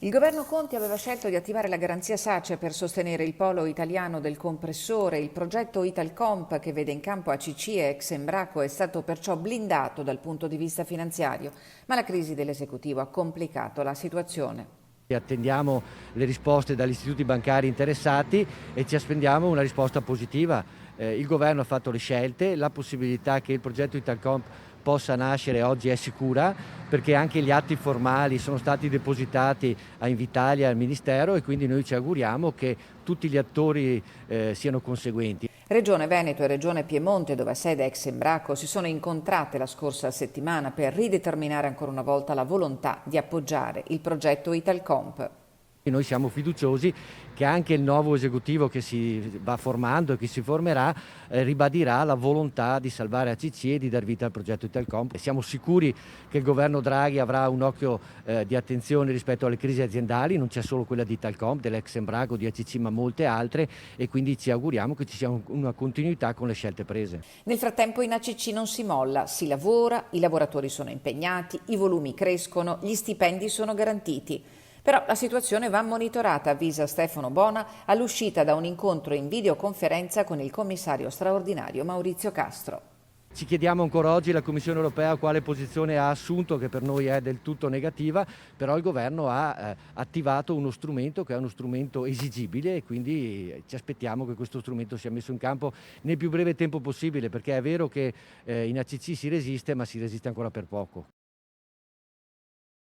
Il governo Conte aveva scelto di attivare la garanzia SACE per sostenere il polo italiano del compressore. Il progetto Italcomp, che vede in campo ACC e ex Embraco, è stato perciò blindato dal punto di vista finanziario, ma la crisi dell'esecutivo ha complicato la situazione. Attendiamo le risposte dagli istituti bancari interessati e ci aspettiamo una risposta positiva. Il governo ha fatto le scelte, la possibilità che il progetto Italcomp possa nascere oggi è sicura, perché anche gli atti formali sono stati depositati a Invitalia e al Ministero, e quindi noi ci auguriamo che tutti gli attori siano conseguenti. Regione Veneto e Regione Piemonte, dove ha sede ex Embraco, si sono incontrate la scorsa settimana per rideterminare ancora una volta la volontà di appoggiare il progetto Italcomp. Noi siamo fiduciosi che anche il nuovo esecutivo che si va formando e che si formerà ribadirà la volontà di salvare ACC e di dar vita al progetto Italcomp. Siamo sicuri che il governo Draghi avrà un occhio di attenzione rispetto alle crisi aziendali, non c'è solo quella di Italcomp, dell'ex Embraco, di ACC, ma molte altre, e quindi ci auguriamo che ci sia una continuità con le scelte prese. Nel frattempo in ACC non si molla, si lavora, i lavoratori sono impegnati, i volumi crescono, gli stipendi sono garantiti. Però la situazione va monitorata, avvisa Stefano Bona all'uscita da un incontro in videoconferenza con il commissario straordinario Maurizio Castro. Ci chiediamo ancora oggi la Commissione europea quale posizione ha assunto, che per noi è del tutto negativa, però il governo ha attivato uno strumento che è uno strumento esigibile, e quindi ci aspettiamo che questo strumento sia messo in campo nel più breve tempo possibile, perché è vero che in ACC si resiste, ma si resiste ancora per poco.